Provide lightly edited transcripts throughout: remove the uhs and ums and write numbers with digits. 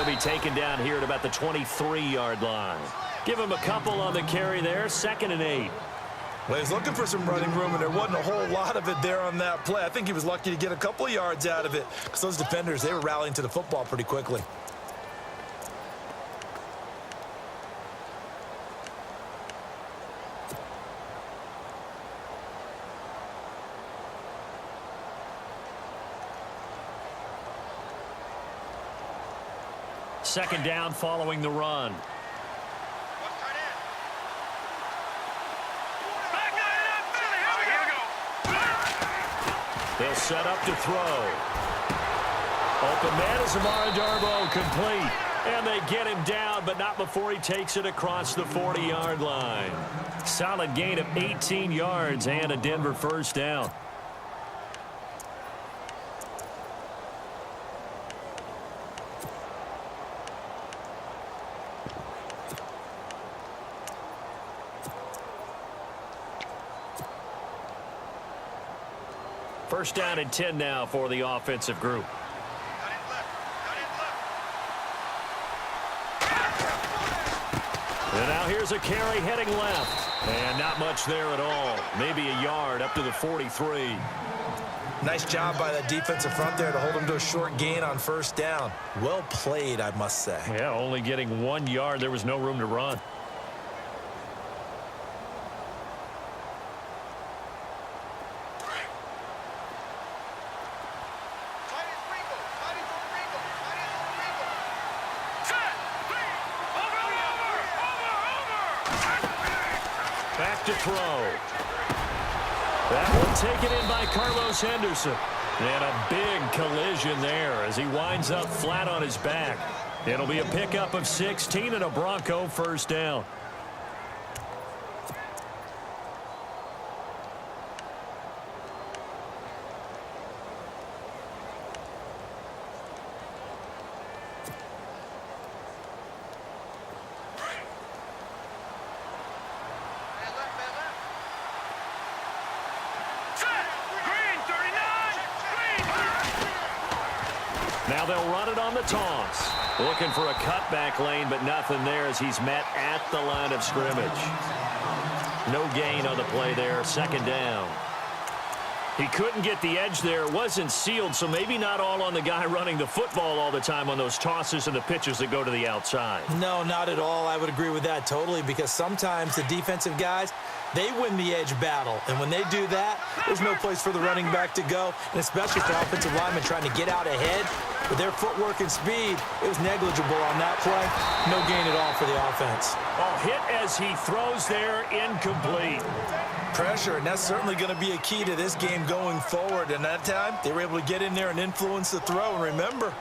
be taken down here at about the 23-yard line. Give him a couple on the carry there, 2nd and 8. Well, he's looking for some running room, and there wasn't a whole lot of it there on that play. I think he was lucky to get a couple of yards out of it because those defenders, they were rallying to the football pretty quickly. Second down following the run. They'll set up to throw. Open man is Amara Darboh, complete. And they get him down, but not before he takes it across the 40-yard line. Solid gain of 18 yards and a Denver first down. First down and 10 now for the offensive group. And now here's a carry heading left. And not much there at all. Maybe a yard up to the 43. Nice job by that defensive front there to hold him to a short gain on first down. Well played, I must say. Yeah, only getting 1 yard. There was no room to run. Back to throw. That one taken in by Carlos Henderson. And a big collision there as he winds up flat on his back. It'll be a pickup of 16 and a Bronco first down. Now they'll run it on the toss. Looking for a cutback lane, but nothing there as he's met at the line of scrimmage. No gain on the play there, second down. He couldn't get the edge there. It wasn't sealed, so maybe not all on the guy running the football all the time on those tosses and the pitches that go to the outside. No, not at all. I would agree with that totally because sometimes the defensive guys, they win the edge battle. And when they do that, there's no place for the running back to go, and especially for offensive linemen trying to get out ahead. With their footwork and speed, it was negligible on that play. No gain at all for the offense. Oh, hit as he throws there, incomplete. Pressure, and that's certainly going to be a key to this game going forward. And that time, they were able to get in there and influence the throw. And remember,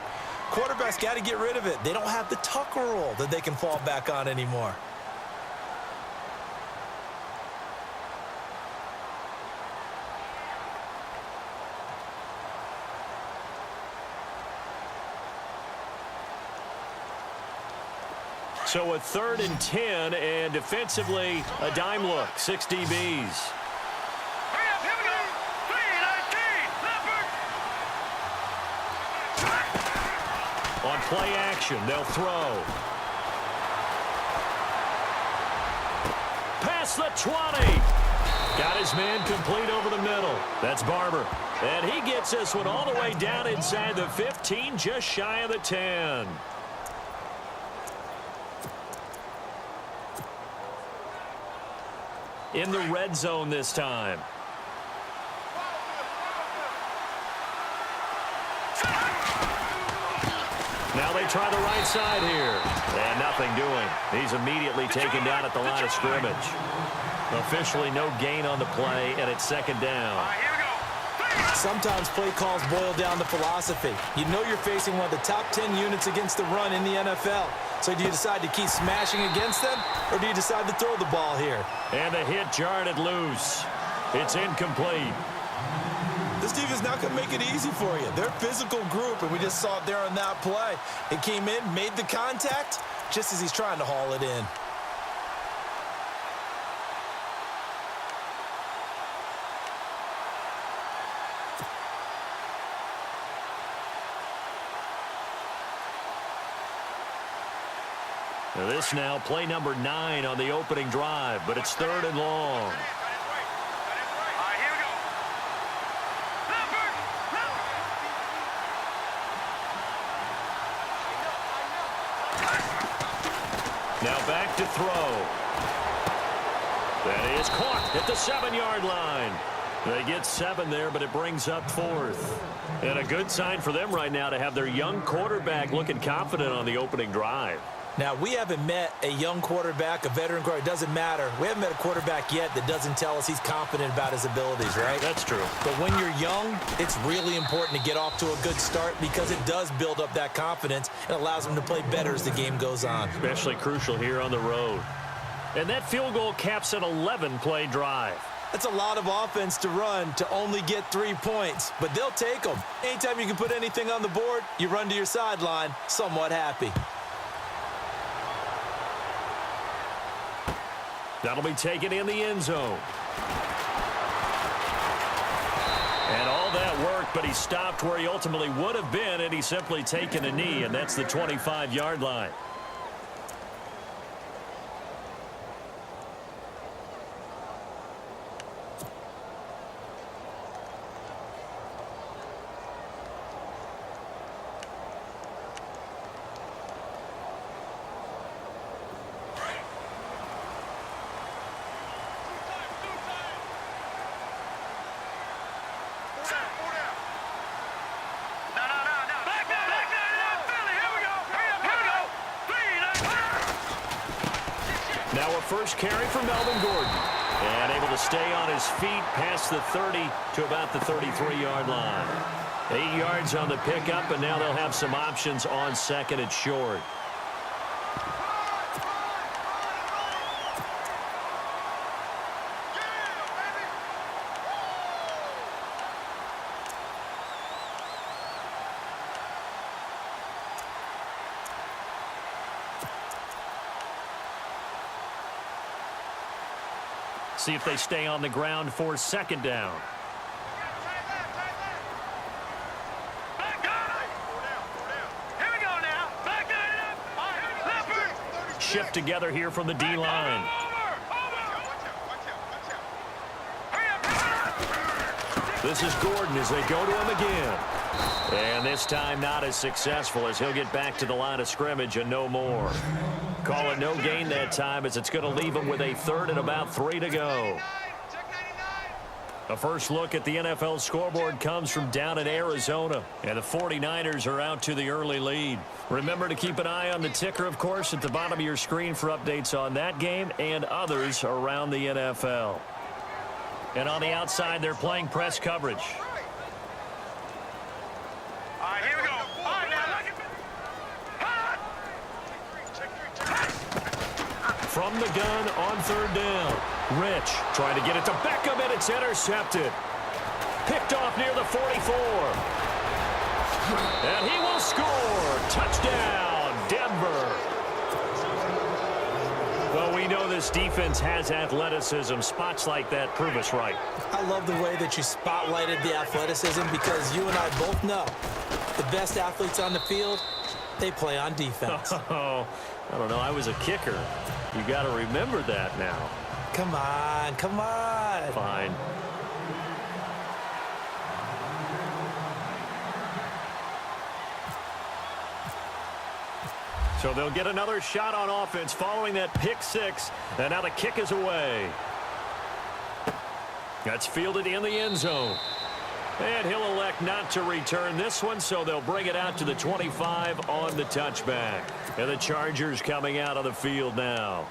quarterbacks got to get rid of it. They don't have the Tucker rule that they can fall back on anymore. So a 3rd and 10, and defensively, a dime look, 6 DBs. On play action, they'll throw. Past the 20. Got his man complete over the middle. That's Barber. And he gets this one all the way down inside the 15, just shy of the 10. In the red zone this time. Now they try the right side here. And nothing doing. He's immediately taken down at the line of scrimmage. Officially no gain on the play, and it's second down. Sometimes play calls boil down to philosophy. You know you're facing one of the top 10 units against the run in the NFL. So do you decide to keep smashing against them, or do you decide to throw the ball here? And the hit jarred it loose. It's incomplete. This defense is not going to make it easy for you. They're a physical group, and we just saw it there on that play. It came in, made the contact, just as he's trying to haul it in. This now play number 9 on the opening drive, but it's 3rd and long. Now back to throw. That is caught at the 7-yard line. They get 7 there, but it brings up 4th. And a good sign for them right now to have their young quarterback looking confident on the opening drive. Now, we haven't met a young quarterback, a veteran quarterback. It doesn't matter. We haven't met a quarterback yet that doesn't tell us he's confident about his abilities, right? That's true. But when you're young, it's really important to get off to a good start because it does build up that confidence. It allows them to play better as the game goes on. Especially crucial here on the road. And that field goal caps an 11-play drive. That's a lot of offense to run to only get 3 points, but they'll take them. Anytime you can put anything on the board, you run to your sideline somewhat happy. That'll be taken in the end zone. And all that worked, but he stopped where he ultimately would have been, and he's simply taken a knee, and that's the 25-yard line. Now a first carry for Melvin Gordon. And able to stay on his feet past the 30 to about the 33-yard line. 8 yards on the pickup, and now they'll have some options on 2nd and short. See if they stay on the ground for 2nd down. Shift together here from the D-line. This is Gordon as they go to him again. And this time not as successful as he'll get back to the line of scrimmage and no more. Call it no gain that time as it's going to leave him with a 3rd and about 3 to go. A first look at the NFL scoreboard comes from down in Arizona, and the 49ers are out to the early lead. Remember to keep an eye on the ticker, of course, at the bottom of your screen for updates on that game and others around the NFL. And on the outside, they're playing press coverage. From the gun on 3rd down. Rich trying to get it to Beckham, and it's intercepted. Picked off near the 44. And he will score. Touchdown, Denver. Well, we know this defense has athleticism. Spots like that prove us right. I love the way that you spotlighted the athleticism because you and I both know the best athletes on the field, they play on defense. Oh, I don't know. I was a kicker. You got to remember that now. Come on, come on. Fine. So they'll get another shot on offense following that pick 6. And now the kick is away. That's fielded in the end zone. And he'll elect not to return this one, so they'll bring it out to the 25 on the touchback. And the Chargers coming out of the field now.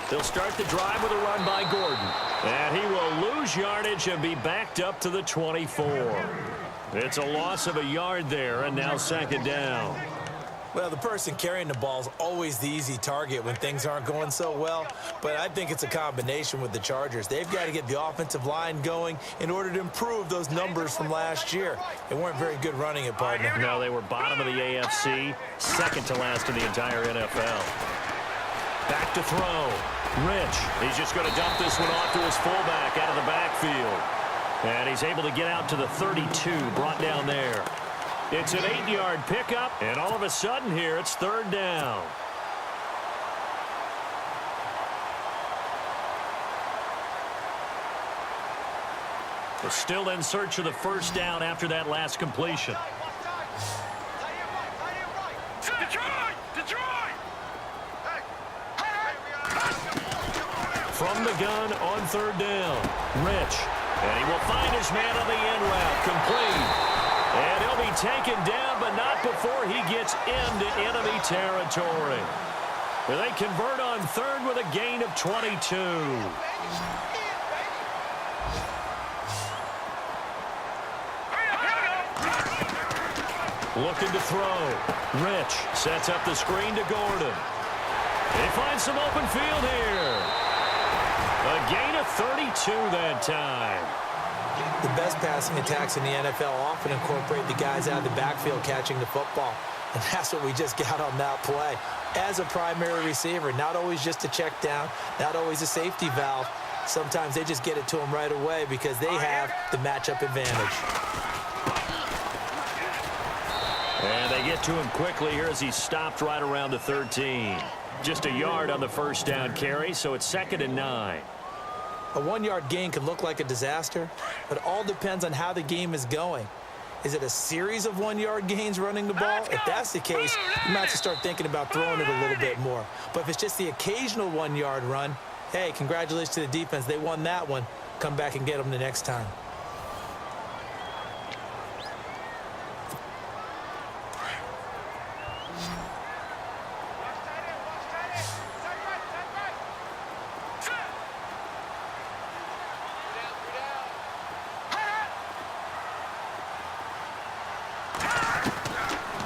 They'll start the drive with a run by Gordon. And he will lose yardage and be backed up to the 24. It's a loss of a yard there, and now 2nd down. Well, the person carrying the ball is always the easy target when things aren't going so well, but I think it's a combination with the Chargers. They've got to get the offensive line going in order to improve those numbers from last year. They weren't very good running it, partner. No, they were bottom of the AFC, second to last in the entire NFL. Back to throw. Rich, he's just going to dump this one off to his fullback out of the backfield. And he's able to get out to the 32, brought down there. It's an 8-yard pickup, and all of a sudden here, it's third down. They're still in search of the first down after that last completion. From the gun on third down, Rich. And he will find his man on the end route, complete. And he'll be taken down, but not before he gets into enemy territory. They convert on third with a gain of 22. Looking to throw. Rich sets up the screen to Gordon. He finds some open field here. A gain of 32 that time. The best passing attacks in the NFL often incorporate the guys out of the backfield catching the football. And that's what we just got on that play. As a primary receiver, not always just a check down, not always a safety valve. Sometimes they just get it to him right away because they have the matchup advantage. And they get to him quickly here as he's stopped right around the 13. Just a yard on the first down carry, so it's 2nd and 9. A 1-yard gain can look like a disaster, but it all depends on how the game is going. Is it a series of 1-yard gains running the ball? If that's the case, you might have to start thinking about throwing it a little bit more. But if it's just the occasional 1-yard run, hey, congratulations to the defense. They won that one. Come back and get them the next time.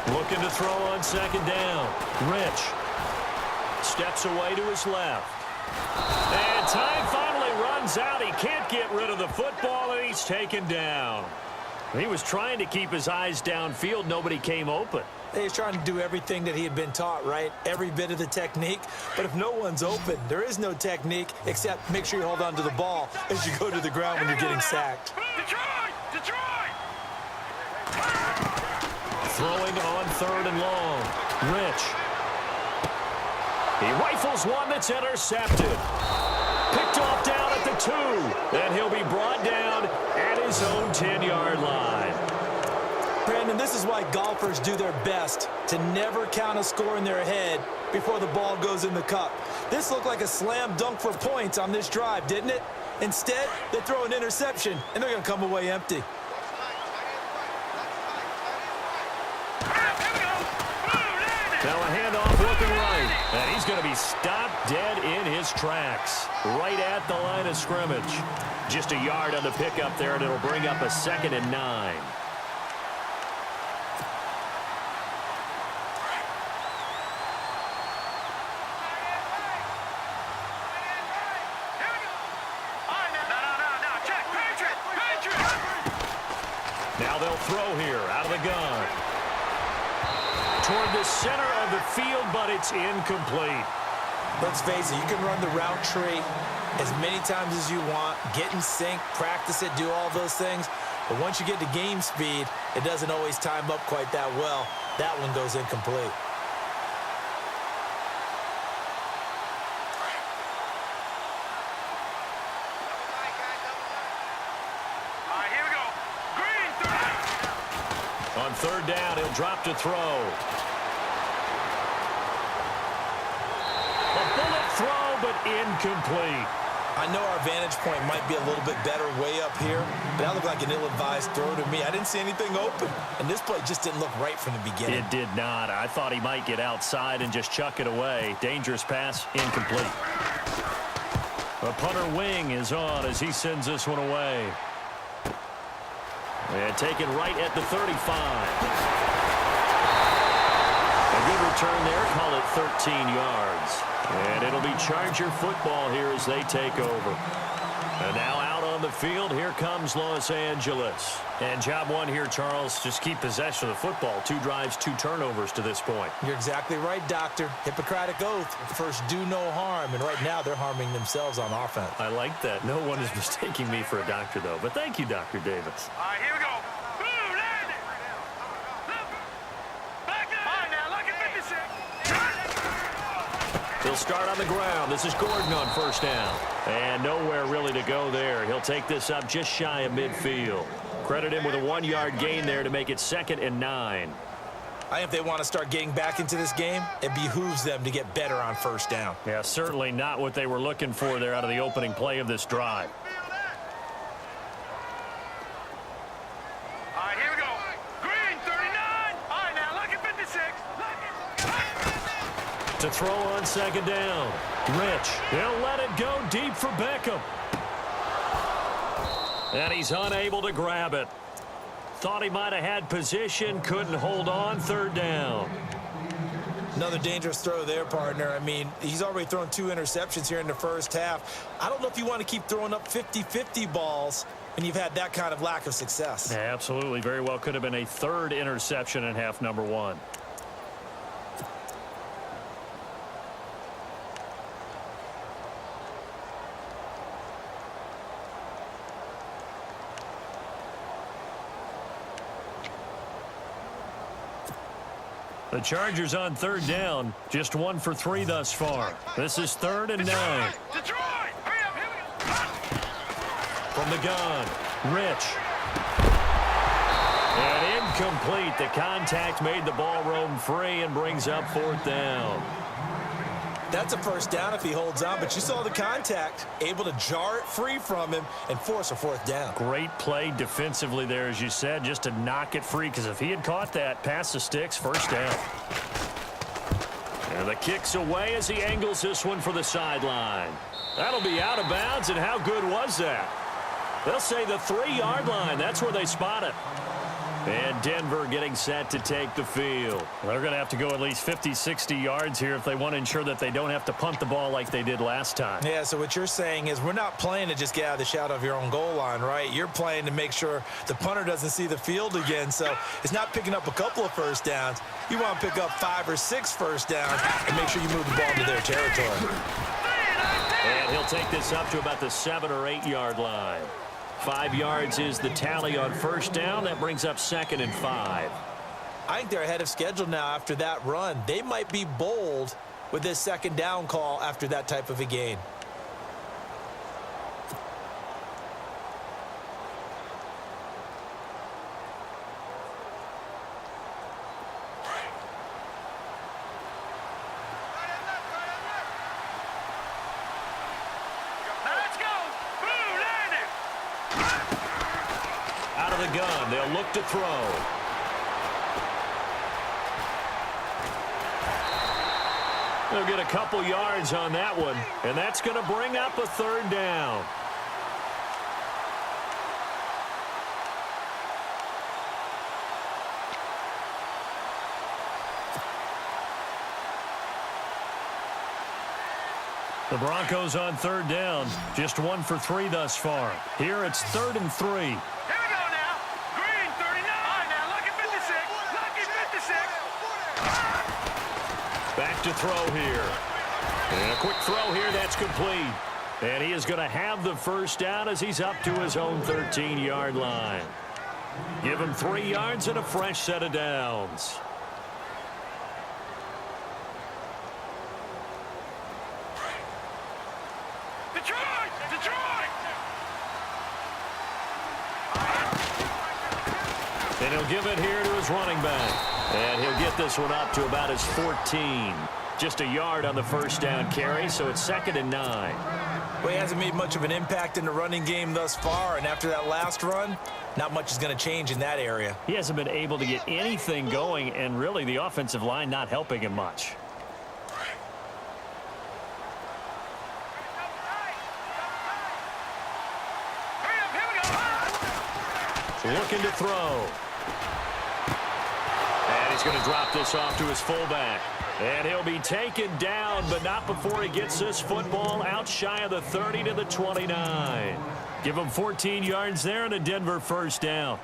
Looking to throw on second down. Rich steps away to his left. And time finally runs out. He can't get rid of the football, and he's taken down. He was trying to keep his eyes downfield. Nobody came open. He was trying to do everything that he had been taught, right? Every bit of the technique. But if no one's open, there is no technique except make sure you hold on to the ball as you go to the ground when you're getting sacked. Throwing on third and long. Rich. He rifles one that's intercepted. Picked off down at the 2. And he'll be brought down at his own 10-yard line. Brandon, this is why golfers do their best to never count a score in their head before the ball goes in the cup. This looked like a slam dunk for points on this drive, didn't it? Instead, they throw an interception, and they're going to come away empty. Now a handoff looking right. And he's going to be stopped dead in his tracks. Right at the line of scrimmage. Just a yard on the pickup there, and it'll bring up a 2nd and 9. Now they'll throw here out of the gun. Toward the center of the field, but it's incomplete. Let's face it, you can run the route tree as many times as you want, get in sync, practice it, do all those things. But once you get to game speed, it doesn't always time up quite that well. That one goes incomplete. On third down, he'll drop to throw. A bullet throw, but incomplete. I know our vantage point might be a little bit better way up here, but that looked like an ill-advised throw to me. I didn't see anything open, and this play just didn't look right from the beginning. It did not. I thought he might get outside and just chuck it away. Dangerous pass, incomplete. The punter wing is on as he sends this one away. And taken right at the 35. A good 13 yards. And it'll be Charger football here as they take over. And now out on the field, here comes Los Angeles. And job one here, Charles, just keep possession of the football. 2 drives, 2 turnovers to this point. You're exactly right, Doctor. Hippocratic oath. First, do no harm. And right now, they're harming themselves on offense. I like that. No one is mistaking me for a doctor, though. But thank you, Dr. Davis. All right, here we go. Boom, land it. Look. Back up. All right, now, look at 56. He'll start on the ground. This is Gordon on first down. And nowhere really to go there. He'll take this up just shy of midfield. Credit him with a 1-yard gain there to make it 2nd and 9. I think if they want to start getting back into this game, it behooves them to get better on first down. Yeah, certainly not what they were looking for there out of the opening play of this drive. All right, here we go. Green, 39. All right, now, look at 56. To throw on 2nd down. Rich. He'll let it go deep for Beckham. And he's unable to grab it. Thought he might have had position, couldn't hold on, 3rd down. Another dangerous throw there, partner. I mean, he's already thrown 2 interceptions here in the first half. I don't know if you want to keep throwing up 50-50 balls when you've had that kind of lack of success. Yeah, absolutely. Very well could have been a 3rd interception in half number 1. The Chargers on 3rd down, just 1 for 3 thus far. This is 3rd and 9. Detroit! Hurry up, here we go. From the gun, Rich. And incomplete. The contact made the ball roam free and brings up 4th down. That's a first down if he holds on, but you saw the contact, able to jar it free from him and force a 4th down. Great play defensively there, as you said, just to knock it free, because if he had caught that, pass the sticks, 1st down. And the kick's away as he angles this one for the sideline. That'll be out of bounds, and how good was that? They'll say the 3-yard line. That's where they spot it. And Denver getting set to take the field. They're going to have to go at least 50, 60 yards here if they want to ensure that they don't have to punt the ball like they did last time. Yeah, so what you're saying is we're not playing to just get out of the shadow of your own goal line, right? You're playing to make sure the punter doesn't see the field again. So it's not picking up a couple of first downs. You want to pick up 5 or 6 first downs and make sure you move the ball into their territory. And he'll take this up to about the 7 or 8 yard line. 5 yards is the tally on first down. That brings up 2nd and 5. I think they're ahead of schedule now after that run. They might be bold with this 2nd down call after that type of a gain. The gun. They'll look to throw. They'll get a couple yards on that one, and that's going to bring up a 3rd down. The Broncos on 3rd down, just 1 for 3 thus far. Here it's 3rd and 3. Back to throw here. And a quick throw here, that's complete. And he is going to have the first down as he's up to his own 13-yard line. Give him 3 yards and a fresh set of downs. Detroit! Detroit! And he'll give it here to his running back. And he'll get this one up to about his 14. Just a yard on the first down carry, so it's 2nd and 9. Well, he hasn't made much of an impact in the running game thus far, and after that last run, not much is going to change in that area. He hasn't been able to get anything going, and really the offensive line not helping him much. Looking to throw. And He's going to drop this off to his fullback. And he'll be taken down, but not before he gets this football out shy of the 30 to the 29. Give him 14 yards there and a Denver first down.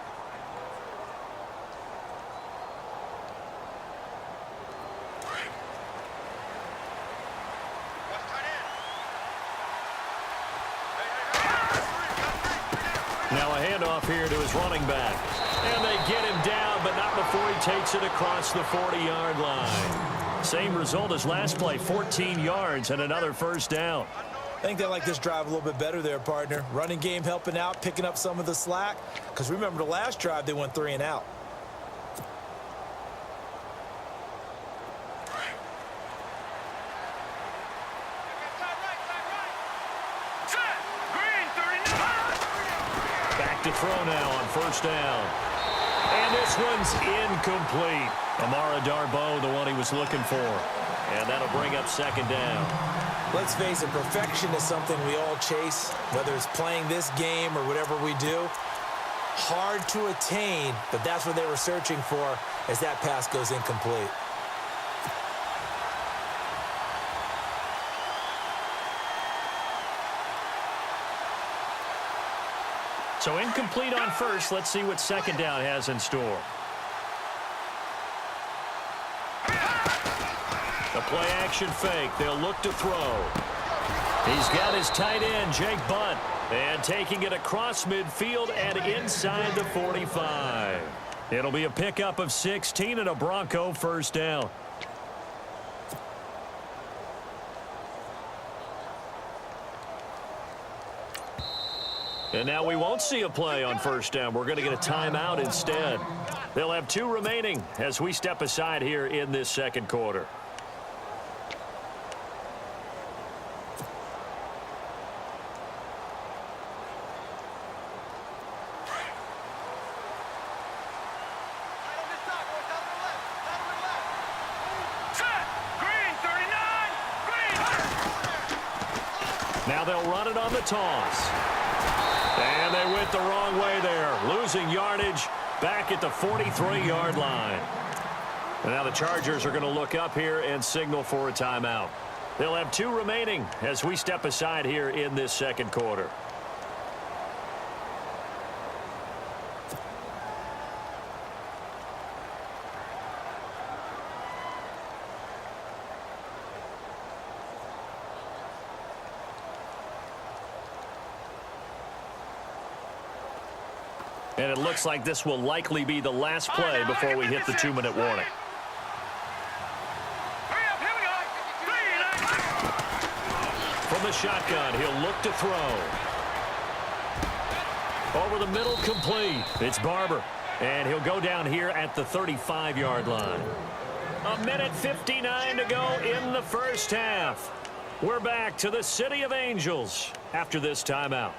Now a handoff here to his running back. And they get him down, but not before he takes it across the 40-yard line. Same result as last play, 14 yards and another first down. I think they like this drive a little bit better there, partner. Running game helping out, picking up some of the slack. Because remember the last drive, they went 3 and out. Back to throw now on first down. And this one's incomplete. Amara Darboh, the one he was looking for. And that'll bring up second down. Let's face it, perfection is something we all chase, whether it's playing this game or whatever we do. Hard to attain, but that's what they were searching for as that pass goes incomplete. So incomplete on first. Let's see what second down has in store. A play-action fake. They'll look to throw. He's got his tight end, Jake Bunt, and taking it across midfield and inside the 45. It'll be a pickup of 16 and a Bronco first down. And now we won't see a play on first down. We're going to get a timeout instead. They'll have 2 remaining as we step aside here in this second quarter. Now they'll run it on the toss. And they went the wrong way there, losing yardage back at the 43-yard line. And now the Chargers are going to look up here and signal for a timeout. They'll have 2 remaining as we step aside here in this second quarter. And it looks like this will likely be the last play before we hit the 2-minute warning. From the shotgun, he'll look to throw. Over the middle, complete. It's Barber. And he'll go down here at the 35-yard line. 1:59 to go in the first half. We're back to the City of Angels after this timeout.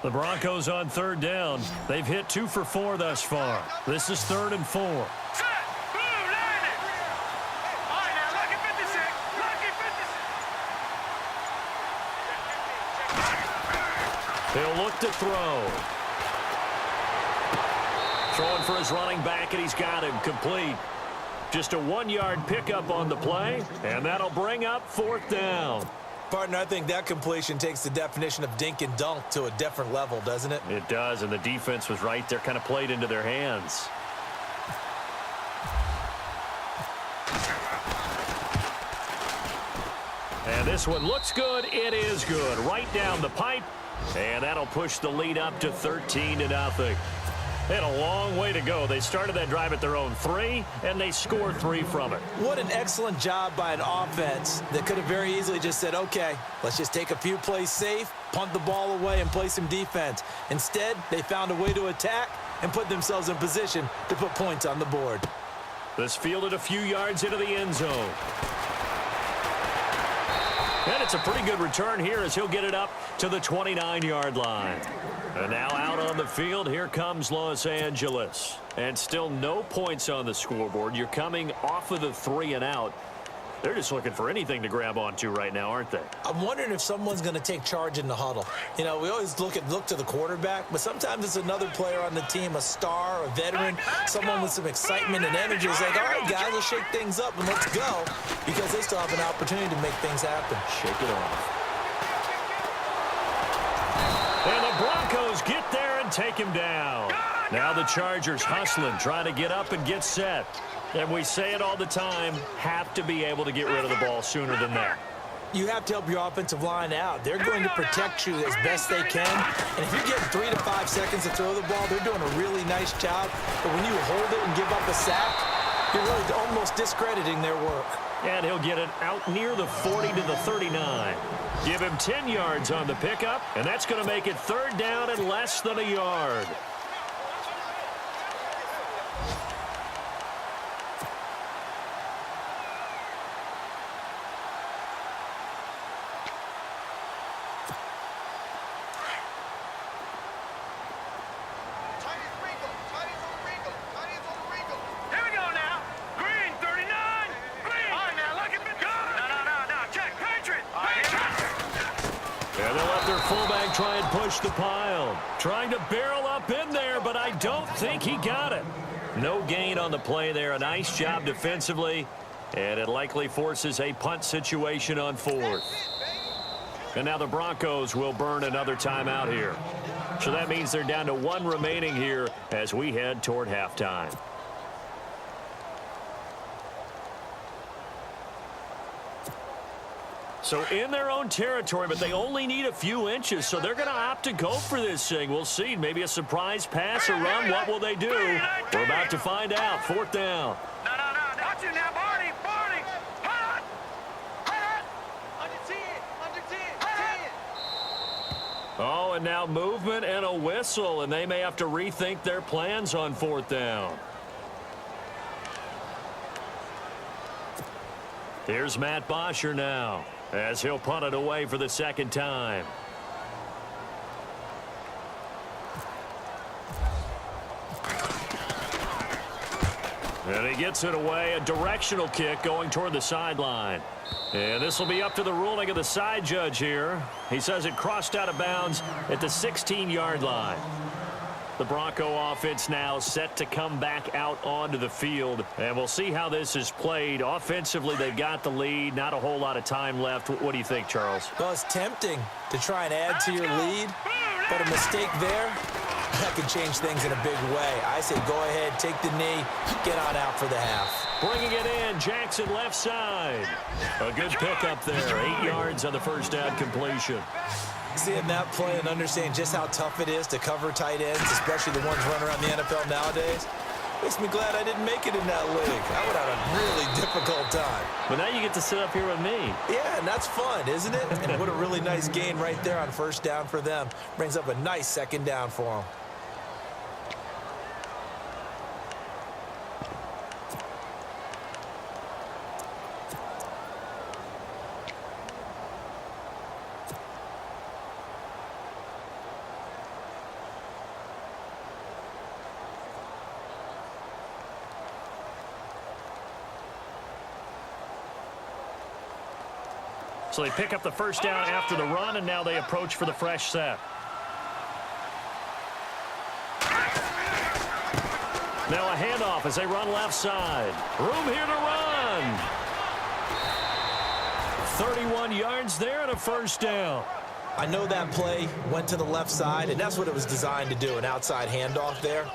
The Broncos on third down. They've hit 2 for 4 thus far. This is 3rd and 4. He'll look to throw. Throwing for his running back, and he's got him complete. Just a 1-yard pickup on the play, and that'll bring up 4th down. Partner, I think that completion takes the definition of dink and dunk to a different level, doesn't it? It does, and the defense was right there, kind of played into their hands. And this one looks good. It is good. Right down the pipe, and that'll push the lead up to 13-0. They had a long way to go. They started that drive at their own 3, and they scored 3 from it. What an excellent job by an offense that could have very easily just said, okay, let's just take a few plays safe, punt the ball away, and play some defense. Instead, they found a way to attack and put themselves in position to put points on the board. This fielded a few yards into the end zone. And it's a pretty good return here as he'll get it up to the 29-yard line. And now out on the field, here comes Los Angeles. And still no points on the scoreboard. You're coming off of the 3 and out. They're just looking for anything to grab onto right now, aren't they? I'm wondering if someone's going to take charge in the huddle. You know, we always look to the quarterback, but sometimes it's another player on the team, a star, a veteran, someone with some excitement and energy. It's like, all right, guys, let's shake things up and let's go, because they still have an opportunity to make things happen. Shake it off. And the Broncos get there and take him down. Now the Chargers hustling, trying to get up and get set. And we say it all the time, have to be able to get rid of the ball sooner than that. You have to help your offensive line out. They're going to protect you as best they can. And if you get 3 to 5 seconds to throw the ball, they're doing a really nice job. But when you hold it and give up a sack, you're really almost discrediting their work. And he'll get it out near the 40 to the 39. Give him 10 yards on the pickup, and that's going to make it 3rd down and less than a yard. Try and push the pile. Trying to barrel up in there, but I don't think he got it. No gain on the play there. A nice job defensively, and it likely forces a punt situation on 4th. And now the Broncos will burn another timeout here. So that means they're down to 1 remaining here as we head toward halftime. So in their own territory, but they only need a few inches, so they're going to opt to go for this thing. We'll see. Maybe a surprise pass or run. What will they do? We're about to find out. 4th down. No. Not you now, Barney. Hot. Under 10. Oh, and now movement and a whistle, and they may have to rethink their plans on 4th down. Here's Matt Bosher now, as he'll punt it away for the 2nd time. And he gets it away, a directional kick going toward the sideline. And this will be up to the ruling of the side judge here. He says it crossed out of bounds at the 16-yard line. The Bronco offense now set to come back out onto the field. And we'll see how this is played. Offensively, they've got the lead. Not a whole lot of time left. What do you think, Charles? Well, it's tempting to try and add to your lead, but a mistake there, that could change things in a big way. I say go ahead, take the knee, get on out for the half. Bringing it in, Jackson left side. A good pickup there. 8 yards on the first down completion. Seeing that play and understanding just how tough it is to cover tight ends, especially the ones running around the NFL nowadays, makes me glad I didn't make it in that league. I would have a really difficult time. But now you get to sit up here with me. Yeah, and that's fun, isn't it? And what a really nice gain right there on 1st down for them. Brings up a nice 2nd down for them. So they pick up the 1st down after the run, and now they approach for the fresh set. Now a handoff as they run left side. Room here to run. 31 yards there and a 1st down. I know that play went to the left side, and that's what it was designed to do, an outside handoff there.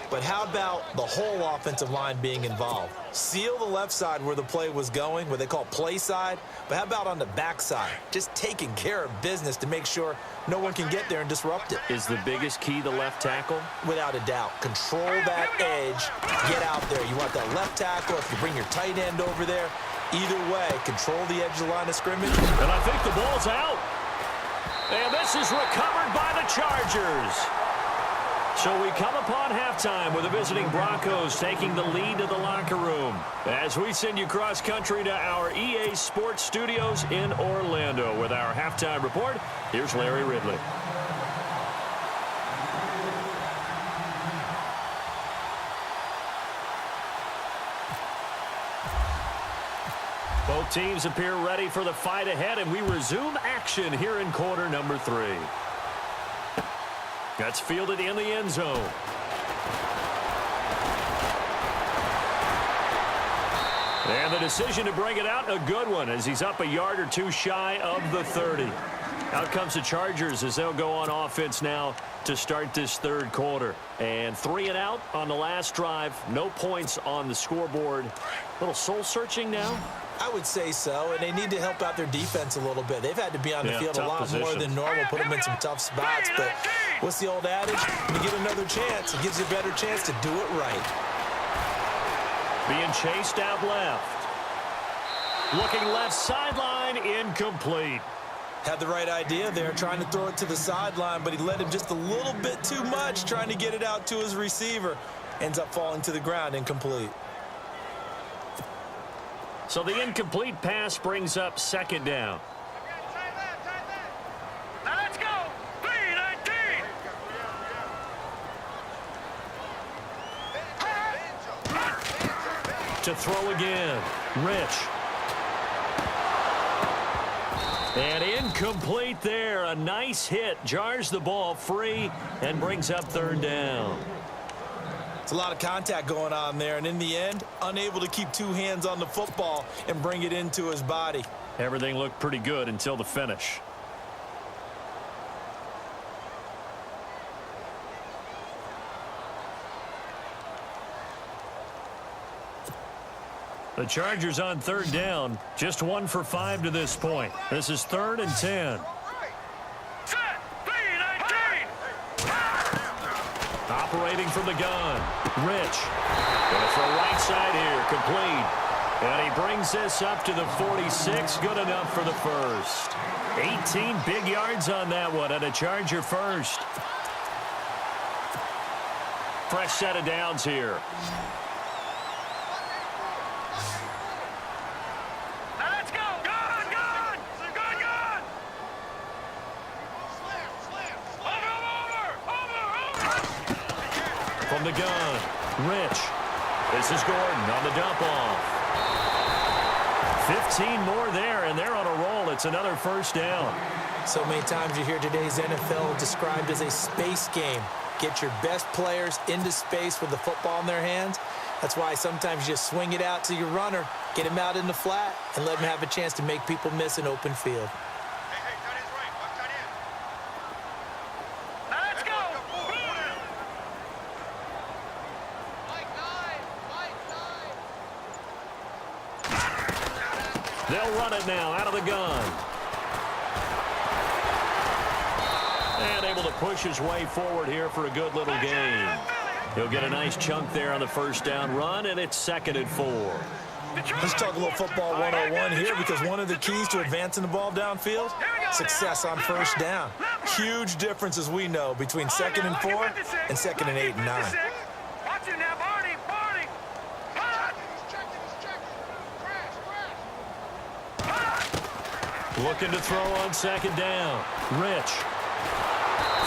But how about the whole offensive line being involved? Seal the left side where the play was going, what they call play side, but how about on the back side? Just taking care of business to make sure no one can get there and disrupt it. Is the biggest key the left tackle? Without a doubt. Control that edge. Get out there. You want that left tackle. If you bring your tight end over there, either way, control the edge of the line of scrimmage. And I think the ball's out. And this is recovered by the Chargers. So we come upon halftime with the visiting Broncos taking the lead to the locker room. As we send you cross-country to our EA Sports Studios in Orlando with our halftime report, here's Larry Ridley. Both teams appear ready for the fight ahead, and we resume action here in quarter number 3. That's fielded in the end zone. And the decision to bring it out, a good one, as he's up a yard or two shy of the 30. Out comes the Chargers as they'll go on offense now to start this third quarter. And 3 and out on the last drive. No points on the scoreboard. A little soul-searching now? I would say so, and they need to help out their defense a little bit. They've had to be on the field a lot more than normal, put them in some tough spots. But what's the old adage? When you get another chance, it gives you a better chance to do it right. Being chased out left. Looking left sideline, incomplete. Had the right idea there, trying to throw it to the sideline, but he led him just a little bit too much, trying to get it out to his receiver. Ends up falling to the ground, incomplete. So the incomplete pass brings up second down. Now let's go. 3-19. To throw again. Rich. And incomplete there. A nice hit. Jars the ball free and brings up third down. It's a lot of contact going on there, and in the end, unable to keep 2 hands on the football and bring it into his body. Everything looked pretty good until the finish. The Chargers on third down, just 1 for 5 to this point. This is 3rd and 10. Set. 3-19. Operating from the gun. Rich. Gonna throw right side here. Complete. And he brings this up to the 46. Good enough for the first. 18 big yards on that one, and a Charger first. Fresh set of downs here. Now let's go. Gun. Gun. Over. From the gun. Rich. This is Gordon on the dump off. 15 more there, and they're on a roll. It's another first down. So many times you hear today's NFL described as a space game. Get your best players into space with the football in their hands. That's why sometimes you just swing it out to your runner, get him out in the flat, and let him have a chance to make people miss an open field. Now let's go. They'll run it now out of the gun. And able to push his way forward here for a good little gain. He'll get a nice chunk there on the first down run, and it's 2nd and 4. Let's talk a little football 101 here, because one of the keys to advancing the ball downfield, success on first down. Huge difference, as we know, between 2nd and 4 and 2nd and 8 and 9. Watch him now, Barney. Looking to throw on 2nd down. Rich.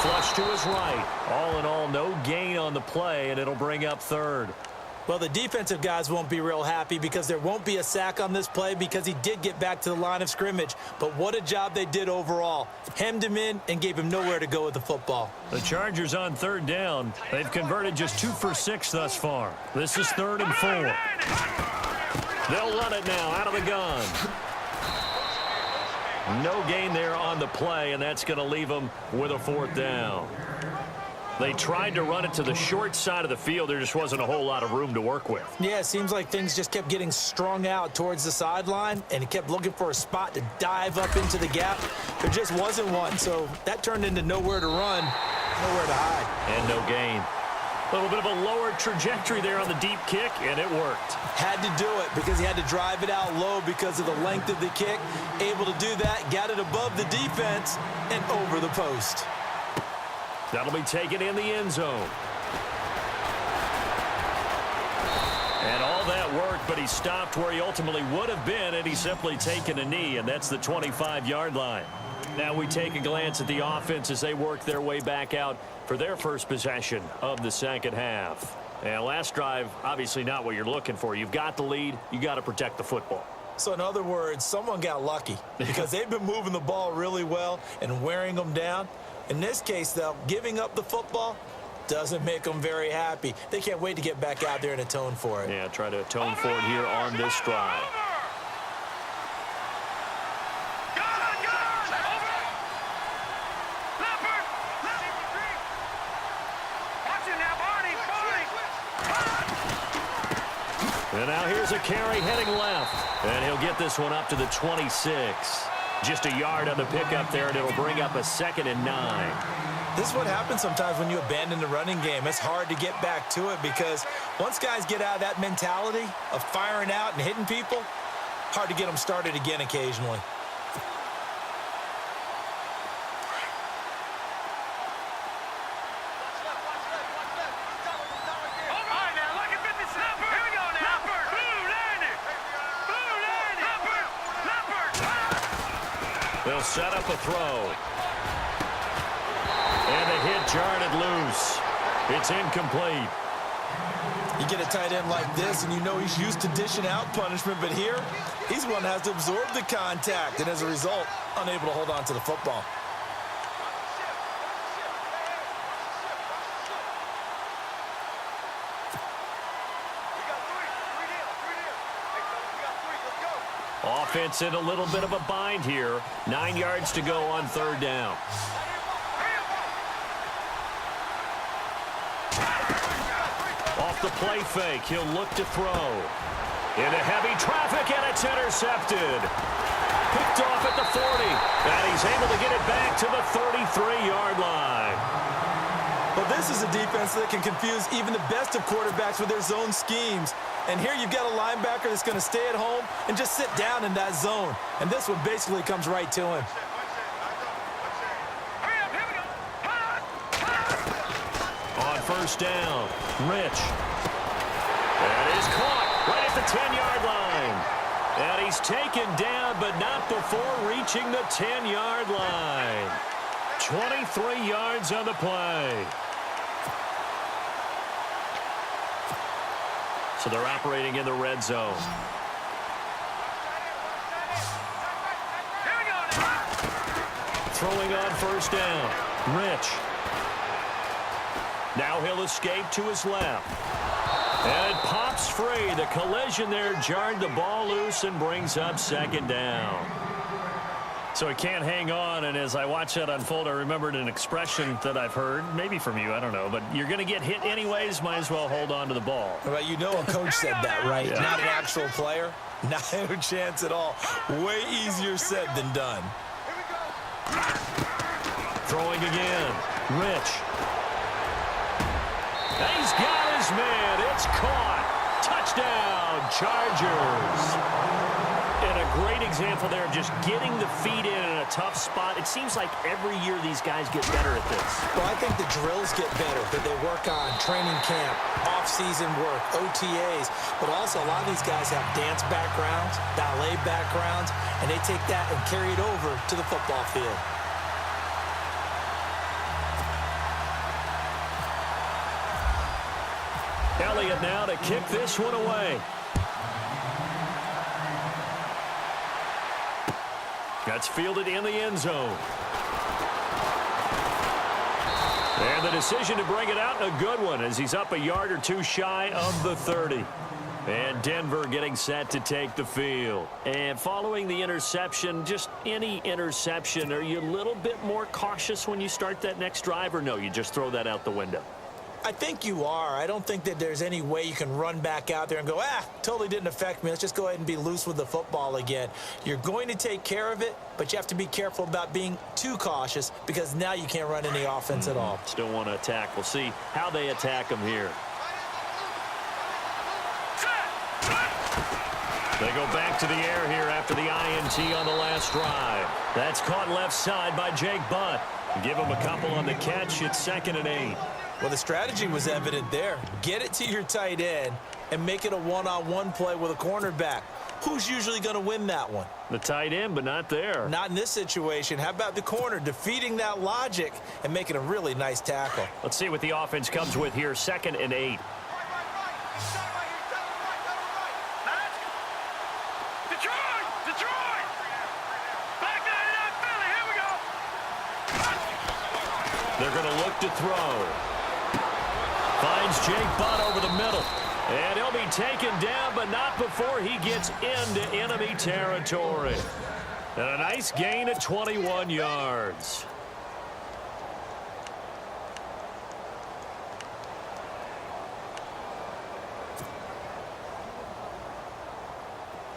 Flush to his right. All in all, no gain on the play, and it'll bring up 3rd. Well, the defensive guys won't be real happy, because there won't be a sack on this play, because he did get back to the line of scrimmage. But what a job they did overall. Hemmed him in and gave him nowhere to go with the football. The Chargers on 3rd down. They've converted just 2 for 6 thus far. This is 3rd and 4. They'll run it now out of the gun. No gain there on the play, and that's going to leave them with a 4th down. They tried to run it to the short side of the field. There just wasn't a whole lot of room to work with. Yeah, it seems like things just kept getting strung out towards the sideline, and he kept looking for a spot to dive up into the gap. There just wasn't one, so that turned into nowhere to run, nowhere to hide. And no gain. A little bit of a lower trajectory there on the deep kick, and it worked. Had to do it because he had to drive it out low because of the length of the kick. Able to do that, got it above the defense and over the post. That'll be taken in the end zone. And all that worked, but he stopped where he ultimately would have been, and he's simply taken a knee, and that's the 25-yard line. Now we take a glance at the offense as they work their way back out for their first possession of the second half. And last drive, obviously not what you're looking for. You've got the lead. You got to protect the football. So in other words, someone got lucky because they've been moving the ball really well and wearing them down. In this case, though, giving up the football doesn't make them very happy. They can't wait to get back out there and atone for it. Yeah, try to atone for it here on this drive. And now here's a carry heading left. And he'll get this one up to the 26. Just a yard on the pickup there, and it'll bring up a 2nd and 9. This is what happens sometimes when you abandon the running game. It's hard to get back to it because once guys get out of that mentality of firing out and hitting people, hard to get them started again occasionally. They'll set up a throw. And the hit jarred it loose. It's incomplete. You get a tight end like this, and you know he's used to dishing out punishment, but here, he's one that has to absorb the contact, and as a result, unable to hold on to the football. Offense in a little bit of a bind here. 9 yards to go on 3rd down. Off the play fake, he'll look to throw. Into heavy traffic, and it's intercepted. Picked off at the 40, and he's able to get it back to the 33-yard line. Well, this is a defense that can confuse even the best of quarterbacks with their zone schemes. And here you've got a linebacker that's going to stay at home and just sit down in that zone. And this one basically comes right to him. On 1st down, Rich. And he's caught right at the 10-yard line. And he's taken down, but not before reaching the 10-yard line. 23 yards on the play. So they're operating in the red zone. Throwing on 1st down, Rich. Now he'll escape to his left. And it pops free. The collision there jarred the ball loose and brings up 2nd down. So he can't hang on, and as I watch that unfold, I remembered an expression that I've heard, maybe from you, I don't know, but you're going to get hit anyways, might as well hold on to the ball. Well, you know a coach said that, right? Yeah. Not an actual player. Not a chance at all. Way easier said than done. Throwing again, Rich. He's got his man. It's caught. Touchdown, Chargers. And a great example there of just getting the feet in a tough spot. It seems like every year these guys get better at this. Well, I think the drills get better that they work on training camp, off-season work, OTAs. But also a lot of these guys have dance backgrounds, ballet backgrounds, and they take that and carry it over to the football field. Elliott now to kick this one away. That's fielded in the end zone. And the decision to bring it out, a good one, as he's up a yard or two shy of the 30. And Denver getting set to take the field. And following the interception, just any interception, are you a little bit more cautious when you start that next drive, or no, you just throw that out the window? I think you are. I don't think that there's any way you can run back out there and go, totally didn't affect me. Let's just go ahead and be loose with the football again. You're going to take care of it, but you have to be careful about being too cautious because now you can't run any offense at all. Still want to attack. We'll see how they attack them here. They go back to the air here after the INT on the last drive. That's caught left side by Jake Butt. Give him a couple on the catch. It's 2nd and 8. Well, the strategy was evident there. Get it to your tight end and make it a one-on-one play with a cornerback. Who's usually going to win that one? The tight end, but not there. Not in this situation. How about the corner defeating that logic and making a really nice tackle? Let's see what the offense comes with here. 2nd and 8. Detroit! They're going to look to throw. Finds Jake Butt over the middle. And he'll be taken down, but not before he gets into enemy territory. And a nice gain of 21 yards.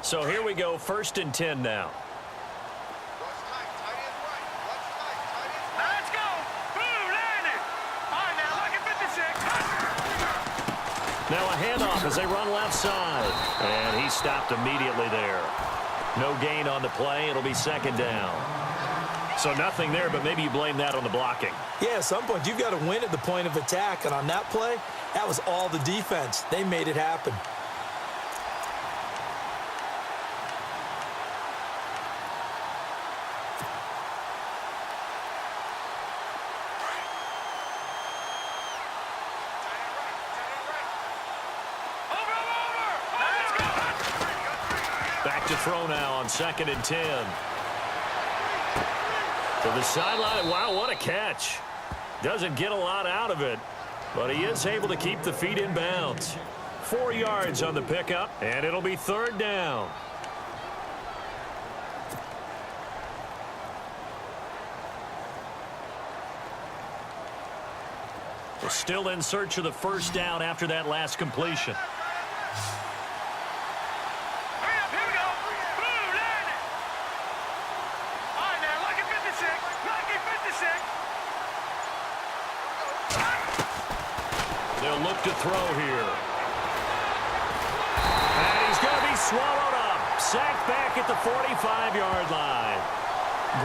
So here we go, 1st and 10 now. Let's go. Boom, landed. All right, now look at 56. Now a handoff as they run left side. And he stopped immediately there. No gain on the play. It'll be 2nd down. So nothing there, but maybe you blame that on the blocking. Yeah, at some point, you've got to win at the point of attack. And on that play, that was all the defense. They made it happen. Back to throw now on 2nd and 10. To the sideline. Wow, what a catch. Doesn't get a lot out of it, but he is able to keep the feet in bounds. 4 yards on the pickup, and it'll be 3rd down. We're still in search of the 1st down after that last completion. They'll look to throw here. And he's going to be swallowed up. Sacked back at the 45-yard line.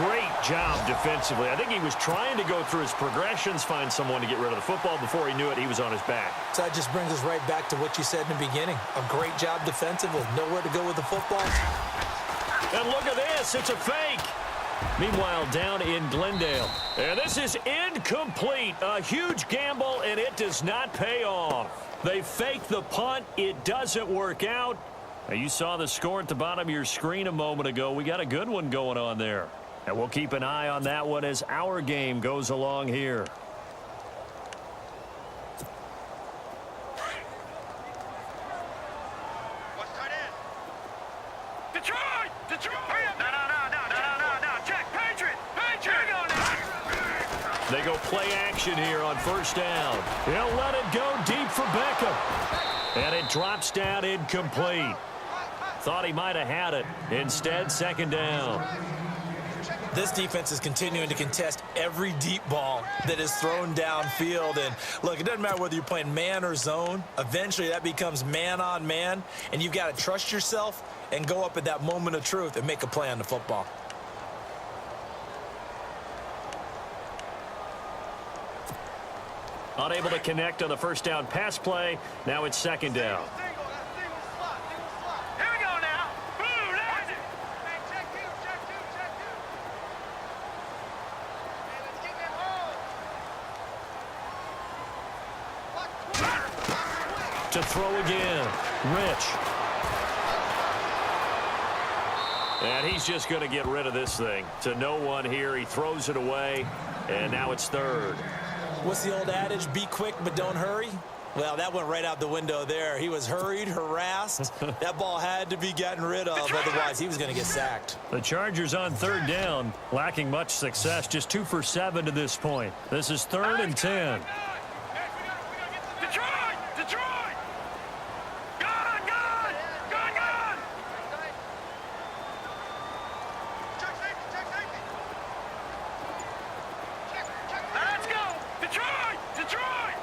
Great job defensively. I think he was trying to go through his progressions, find someone to get rid of the football. Before he knew it, he was on his back. So that just brings us right back to what you said in the beginning. A great job defensively. Nowhere to go with the football. And look at this. It's a fake. Meanwhile, down in Glendale. And this is incomplete. A huge gamble, and it does not pay off. They fake the punt. It doesn't work out. Now, you saw the score at the bottom of your screen a moment ago. We got a good one going on there. And we'll keep an eye on that one as our game goes along here. Detroit! No. Check. Patriot! They go play action here on 1st down. He'll let it go deep for Beckham. And it drops down incomplete. Thought he might have had it. Instead, 2nd down. This defense is continuing to contest every deep ball that is thrown downfield. And, look, it doesn't matter whether you're playing man or zone. Eventually, that becomes man on man. And you've got to trust yourself and go up at that moment of truth and make a play on the football. Unable to connect on the 1st down pass play. Now it's 2nd down. Here we go now. Boom, landed. To throw again. Rich. And he's just going to get rid of this thing. To no one here. He throws it away. And now it's 3rd. What's the old adage? Be quick, but don't hurry. Well, that went right out the window there. He was hurried, harassed. That ball had to be gotten rid of. Otherwise, he was going to get sacked. The Chargers on 3rd down, lacking much success. Just 2 for 7 to this point. This is 3rd and 10. Detroit! Gone! Check safety! Let's go! Detroit!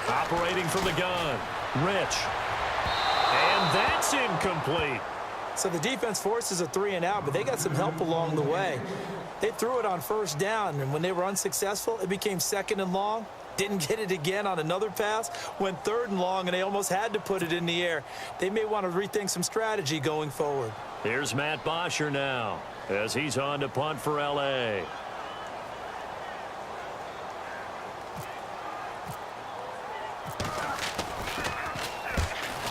Operating from the gun. Rich. And that's incomplete. So the defense forces a 3 and out, but they got some help along the way. They threw it on 1st down, and when they were unsuccessful, it became 2nd and long. Didn't get it again on another pass. Went 3rd and long, and they almost had to put it in the air. They may want to rethink some strategy going forward. Here's Matt Bosher now as he's on to punt for L.A.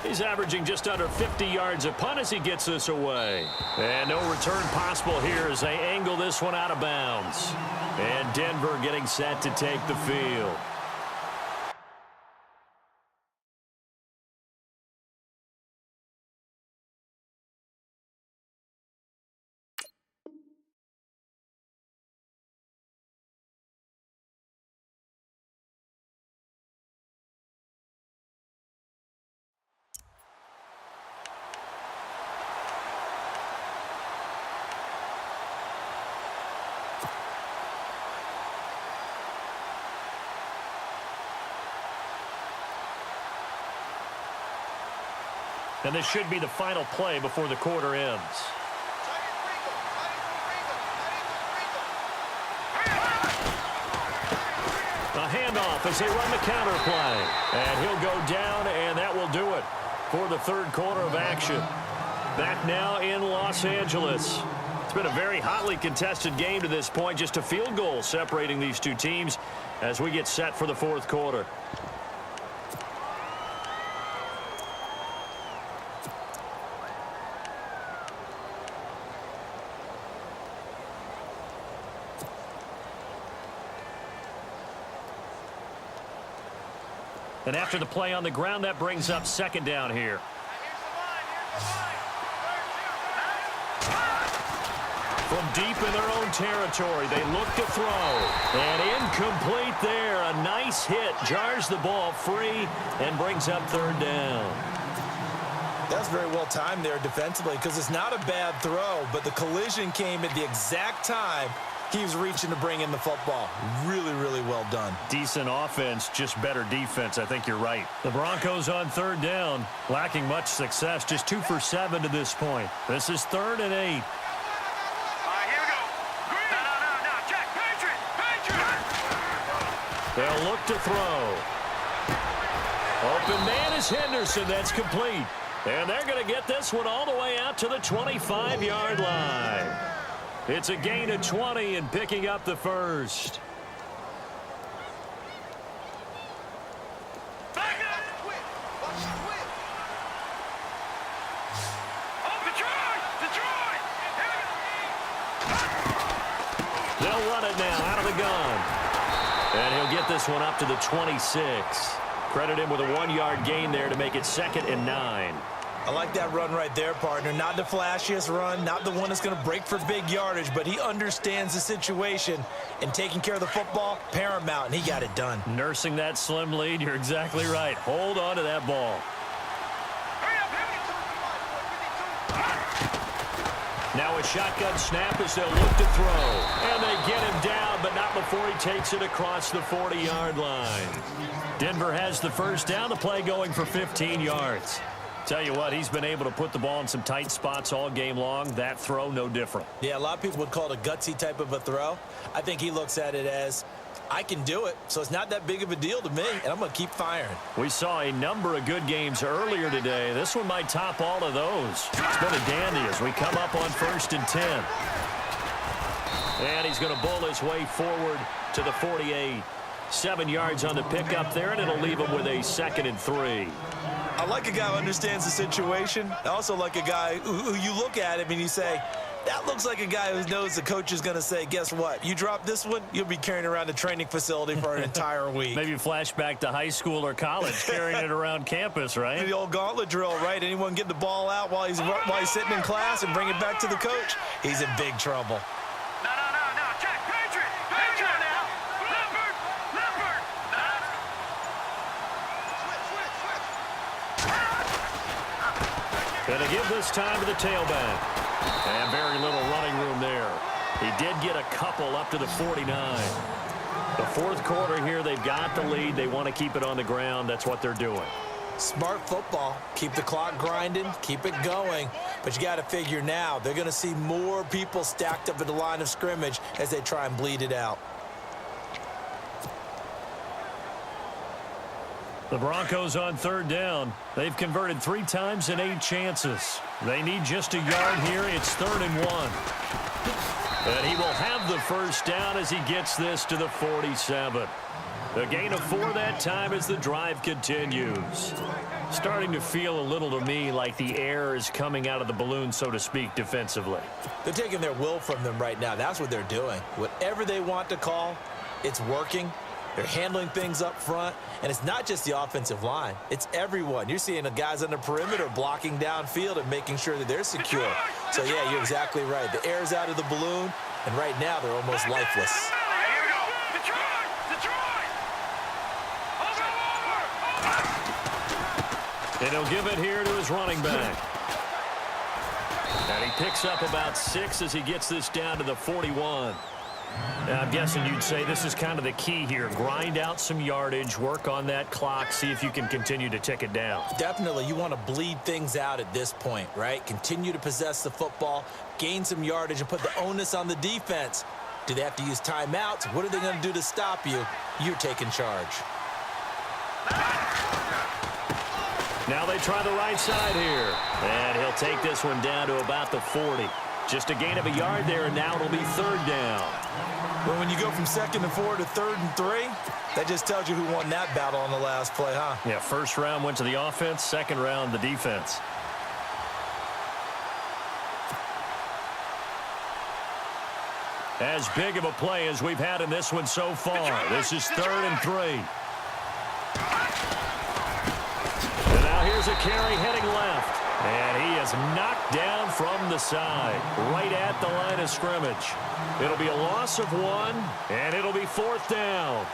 He's averaging just under 50 yards a punt as he gets this away. And no return possible here as they angle this one out of bounds. And Denver getting set to take the field. And this should be the final play before the quarter ends. A handoff as they run the counter play. And he'll go down, and that will do it for the third quarter of action. Back now in Los Angeles. It's been a very hotly contested game to this point. Just a field goal separating these two teams as we get set for the fourth quarter. And after the play on the ground, that brings up second down here. From deep in their own territory, they look to throw. And incomplete there. A nice hit. Jars the ball free and brings up third down. That's very well timed there defensively because it's not a bad throw, but the collision came at the exact time he was reaching to bring in the football. Really, really well done. Decent offense, just better defense. I think you're right. The Broncos on third down, lacking much success, just 2 for 7 to this point. This is 3rd and 8. All right, here we go. No, check. Patriot. They'll look to throw. Open man is Henderson. That's complete. And they're going to get this one all the way out to the 25-yard line. It's a gain of 20 and picking up the first. Back up. Oh, Detroit. They'll run it now out of the gun. And he'll get this one up to the 26. Credit him with a 1-yard gain there to make it 2nd and 9. I like that run right there, partner. Not the flashiest run, not the one that's going to break for big yardage, but he understands the situation, and taking care of the football, paramount, and he got it done. Nursing that slim lead, you're exactly right. Hold on to that ball. Now a shotgun snap as they'll look to throw. And they get him down, but not before he takes it across the 40-yard line. Denver has the first down, the play going for 15 yards. Tell you what, he's been able to put the ball in some tight spots all game long. That throw, no different. Yeah, a lot of people would call it a gutsy type of a throw. I think he looks at it as, I can do it, so it's not that big of a deal to me, and I'm going to keep firing. We saw a number of good games earlier today. This one might top all of those. It's been a dandy as we come up on 1st and 10. And he's going to bowl his way forward to the 48. 7 yards on the pickup there, and it'll leave him with a 2nd and 3. I like a guy who understands the situation. I also like a guy who you look at him and you say, that looks like a guy who knows the coach is going to say, guess what? You drop this one, you'll be carrying around the training facility for an entire week. Maybe flashback to high school or college, carrying it around campus, right? The old gauntlet drill, right? Anyone get the ball out while he's sitting in class and bring it back to the coach? He's in big trouble. No. Check. Patriot now. Leopard. Going to give this time to the tailback. And very little running room there. He did get a couple up to the 49. The fourth quarter here, they've got the lead. They want to keep it on the ground. That's what they're doing. Smart football. Keep the clock grinding. Keep it going. But you got to figure now, they're going to see more people stacked up at the line of scrimmage as they try and bleed it out. The Broncos on third down. They've converted 3 times in 8 chances. They need just a yard here. It's 3rd and 1. And he will have the first down as he gets this to the 47. A gain of 4 that time as the drive continues. Starting to feel a little to me like the air is coming out of the balloon, so to speak, defensively. They're taking their will from them right now. That's what they're doing. Whatever they want to call, it's working. They're handling things up front, and it's not just the offensive line. It's everyone. You're seeing the guys on the perimeter blocking downfield and making sure that they're secure. So, yeah, you're exactly right. The air's out of the balloon, and right now they're almost lifeless. And he'll give it here to his running back. And he picks up about 6 as he gets this down to the 41. Now, I'm guessing you'd say this is kind of the key here. Grind out some yardage, work on that clock, see if you can continue to tick it down. Definitely. You want to bleed things out at this point, right? Continue to possess the football, gain some yardage, and put the onus on the defense. Do they have to use timeouts? What are they going to do to stop you? You're taking charge. Now they try the right side here. And he'll take this one down to about the 40. Just a gain of a yard there, and now it'll be 3rd down. Well, when you go from 2nd and 4 to 3rd and 3, that just tells you who won that battle on the last play, huh? Yeah, first round went to the offense, second round the defense. As big of a play as we've had in this one so far. This is 3rd and 3. And now here's a carry heading left. And he is knocked down from the side, right at the line of scrimmage. It'll be a loss of 1, and it'll be 4th down.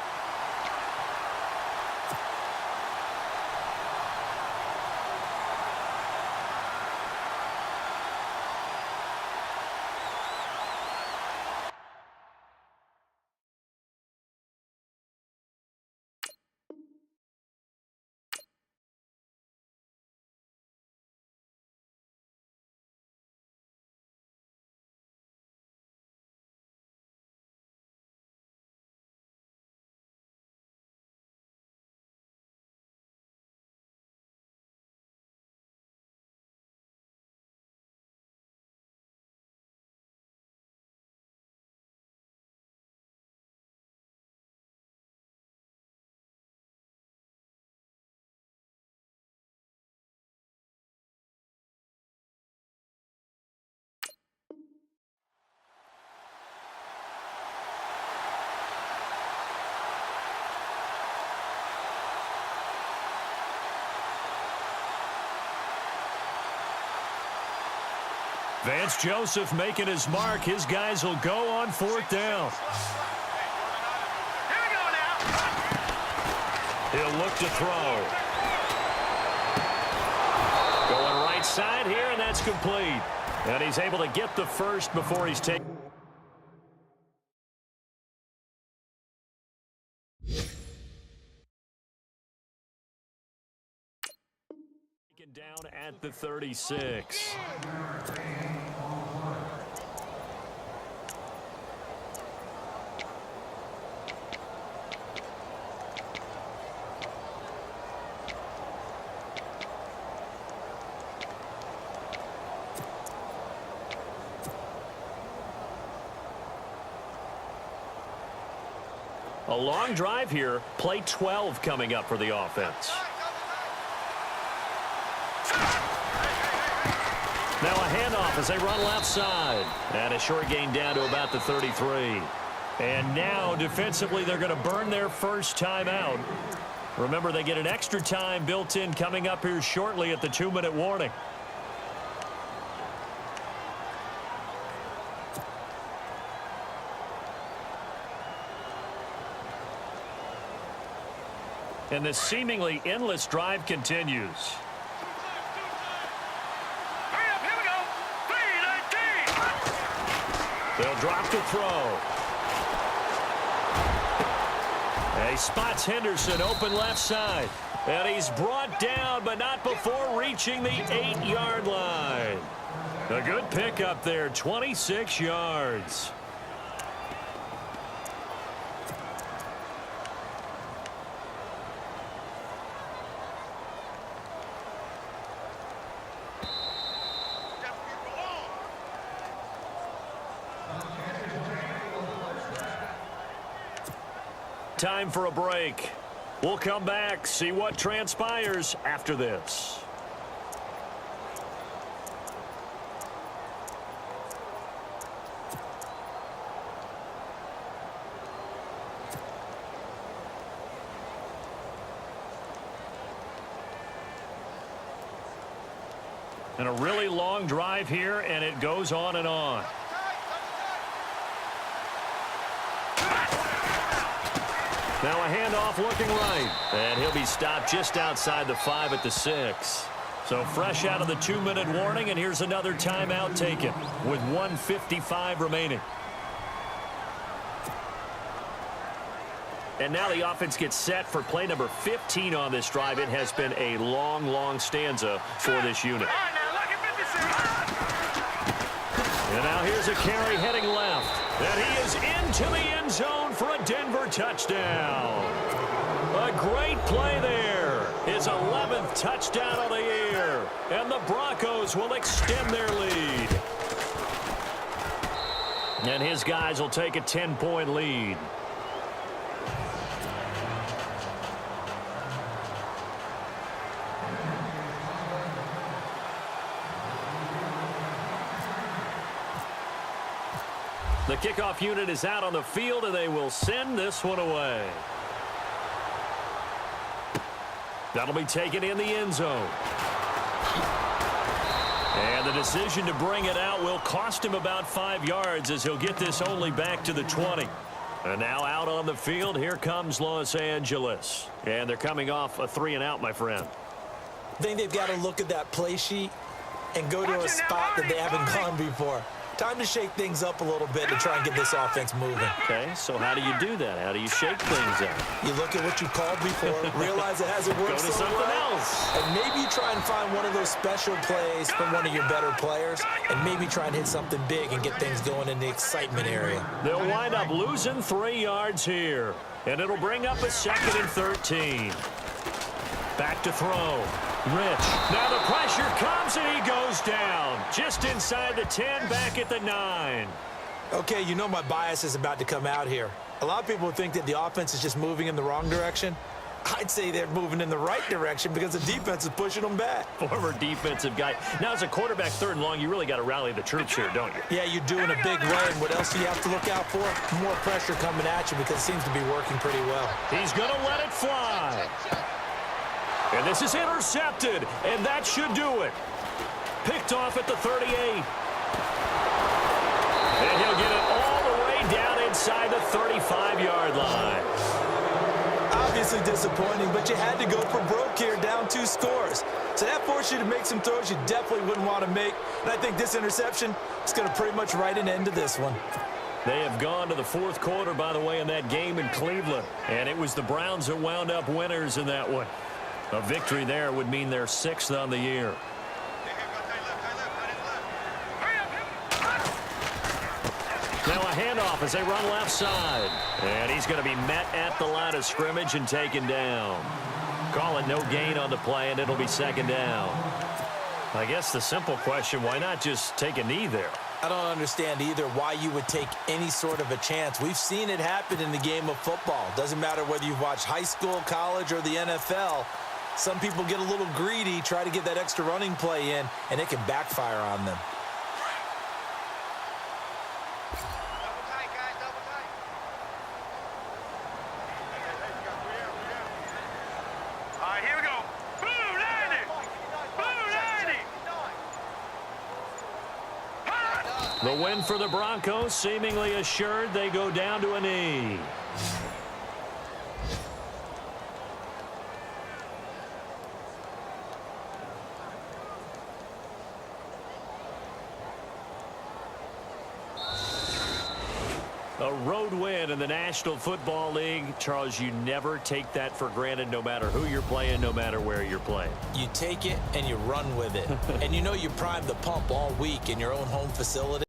Vance Joseph making his mark. His guys will go on 4th down. Here we go now. He'll look to throw. Going right side here, and that's complete. And he's able to get the first before he's taken. Down at the 36. A long drive here. Play 12 coming up for the offense. Now a handoff as they run left side. And a short gain down to about the 33. And now defensively they're going to burn their first timeout. Remember, they get an extra time built in coming up here shortly at the 2-minute warning. And the seemingly endless drive continues. They'll drop to throw. And he spots Henderson open left side. And he's brought down, but not before reaching the 8-yard line. A good pickup there, 26 yards. Time for a break. We'll come back, see what transpires after this. And a really long drive here, and it goes on and on. Now a handoff looking right. And he'll be stopped just outside the 5 at the 6. So fresh out of the 2-minute warning, and here's another timeout taken with 1:55 remaining. And now the offense gets set for play number 15 on this drive. It has been a long, long stanza for this unit. And now here's a carry heading left. And he is into the end zone for a Denver touchdown. A great play there. His 11th touchdown of the year. And the Broncos will extend their lead. And his guys will take a 10-point lead. The kickoff unit is out on the field, and they will send this one away. That'll be taken in the end zone. And the decision to bring it out will cost him about 5 yards as he'll get this only back to the 20. And now out on the field, here comes Los Angeles. And they're coming off a 3-and-out, my friend. I think they've got to look at that play sheet and go to a spot that they haven't gone before. Time to shake things up a little bit to try and get this offense moving. Okay, so how do you do that? How do you shake things up? You look at what you called before, realize it hasn't worked Go to something else. and maybe you try and find one of those special plays from one of your better players, and maybe try and hit something big and get things going in the excitement area. They'll wind up losing 3 yards here, and it'll bring up a 2nd and 13. Back to throw. Rich. Now the pressure comes, and he goes down. Just inside the 10, back at the 9. Okay, you know my bias is about to come out here. A lot of people think that the offense is just moving in the wrong direction. I'd say they're moving in the right direction because the defense is pushing them back. Former defensive guy. Now, as a quarterback 3rd and long, you really got to rally the troops here, don't you? Yeah, you're doing a big run. What else do you have to look out for? More pressure coming at you because it seems to be working pretty well. He's going to let it fly. And this is intercepted, and that should do it. Picked off at the 38. And he'll get it all the way down inside the 35-yard line. Obviously disappointing, but you had to go for broke here, down 2 scores. So that forced you to make some throws you definitely wouldn't want to make. And I think this interception is going to pretty much write an end to this one. They have gone to the 4th quarter, by the way, in that game in Cleveland. And it was the Browns that wound up winners in that one. A victory there would mean they're 6th on the year. Now a handoff as they run left side. And he's going to be met at the line of scrimmage and taken down. Call it no gain on the play, and it'll be 2nd down. I guess the simple question, why not just take a knee there? I don't understand either why you would take any sort of a chance. We've seen it happen in the game of football. Doesn't matter whether you've watched high school, college, or the NFL. Some people get a little greedy, try to get that extra running play in, and it can backfire on them. Double tight, guys, double tight. All right, here we go. Boom, 90. Boom, 90. The win for the Broncos seemingly assured. They go down to a knee. A road win in the National Football League. Charles, you never take that for granted, no matter who you're playing, no matter where you're playing. You take it and you run with it. And you know you primed the pump all week in your own home facility.